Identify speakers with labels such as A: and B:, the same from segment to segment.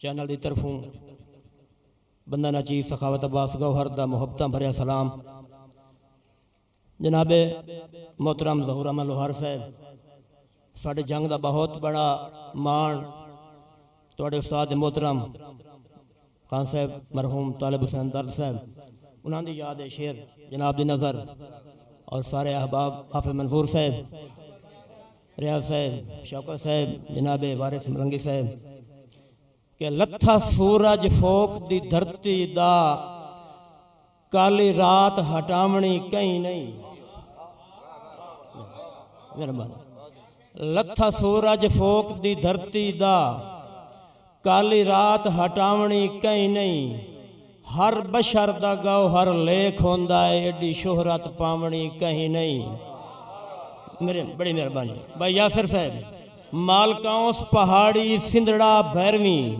A: channel دی طرفوں بندہ ناچیز سخاوت عباس گوہر دا محبتاں بھریا سلام جناب محترم ظہور احمد لوہار صاحب ساڑھے جنگ دا بہت بڑا مان توڑے استاد محترم خان صاحب مرحوم طالب حسین درد صاحب انہاں دی یاد شیر جناب دی نظر اور سارے احباب حافظ منظور صاحب ریاض صاحب شوکت صاحب جناب وارث مرنگی صاحب کہ لتھا سورج فوق دی دھرتی دا کالی رات ہٹاونی کہیں نہیں لتھا سورج فوق دی دھرتی دا کالی رات ہٹاونی کہیں نہیں ہر بشر دا گوہر لیکھ ہوندا ہے ایڈی شہرت پاونی کہیں نہیں میرے بڑی مہربانی بھائی یاسر صاحب مالکاؤں پہاڑی سندڑا بھیرویں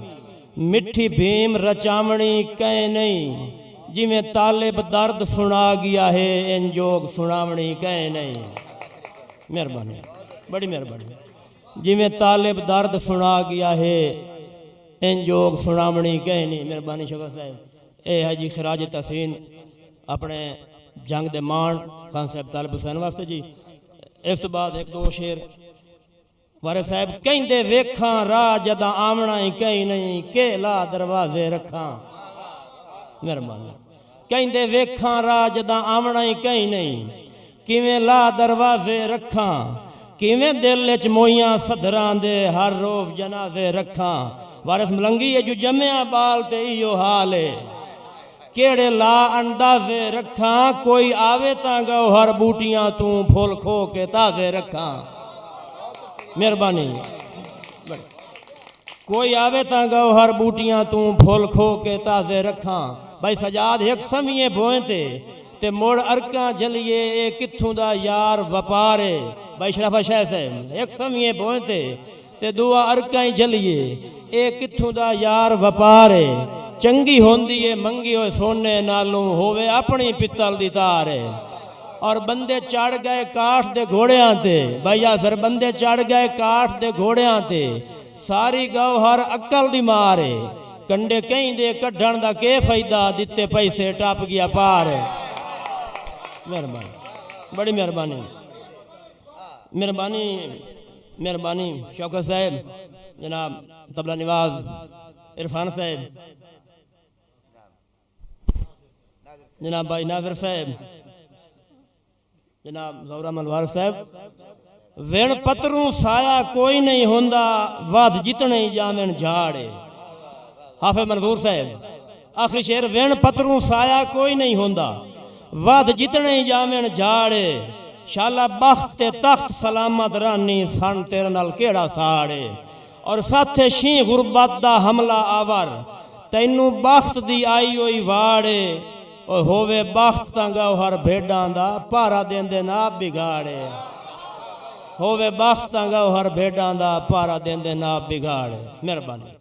A: مٹھی بھیم رچاونی کہیں نہیں جی میں طالب درد سنا گیا ہے انجوگ سناونی کہیں نہیں مہربانی بڑی مہربانی جی میں طالب درد سنا گیا ہے انجوگ سناونی کہیں نہیں مہربانی شکر صاحب اے ہے جی خراج تحسین اپنے جنگ دے مان خان صاحب طالب حسین واسطے جی اس تو بعد ایک دو شیر وارث صاحب کہیں دے ویکھاں راہ جدہ آمنا ہی کہیں نہیں کہ لا دروازے رکھاں مہربانی کہیں دے ویکھاں راہ جدہ آمنا ہی کہیں نہیں کیویں لا دروازے رکھاں کیویں دل وچ مویاں صدراں دے ہر روز جنازے رکھاں وارث ملنگی ہے جو جمعہ بال تے ایو حال ہے کیڑے لا اندازے رکھاں کوئی آوے تاں گوہر بوٹیاں توں پھول کھو کے تازے رکھاں مہربانی کوئی آوے تاں گوہر بوٹیاں توں پھول کھو کے تازے رکھاں بھائی سجاد ایک سمیے بوئیں تے موڑ ارکاں جلیے اے کتھوں دا یار وپارے بھائی شرافہ شاہ صاحب ایک سمیے بوئیں تے دعا ارکاں جلیے اے کتھوں دا یار وپارے چنگی ہوندی ہے منگی ہوئے سونے نالوں ہوئے اپنی پتل دی تارے اور بندے چڑھ گئے کاٹھ دے گھوڑیاں تے بھائیا پھر بندے چڑھ گئے کاٹھ دے گھوڑیاں تے ساری گوہر عقل دی مارے کنڈے کہیں دے کڈھن دا کے فائدہ دیتے پیسے ٹاپ گیا پارے مہربانی بڑی مہربانی مہربانی مہربانی شوکت صاحب جناب طبلہ نواز عرفان صاحب جناب بھائی ناظر صاحب جناب ظہور احمد لوہار صاحب وین پتروں سایہ کوئی نہیں ہوندا واد جتنے جامن جھاڑے حافظ منظور صاحب آخری شعر وین پتروں سایہ کوئی نہیں ہوندا واد جتنے جامن جھاڑے شالا بخت تخت سلامت رانی سن تیرے نال کیڑا ساڑے اور ساتھے شین غربت دا حملہ آور تینوں بخت دی آئی ہوئی واڑے اور ہووے بخت تاں گوہر بھیڈاں دا پارا دین دے نا بگاڑے ہووے بخت تاں گوہر بھیڈاں دا پارا دین دے نا بگاڑے مہربانی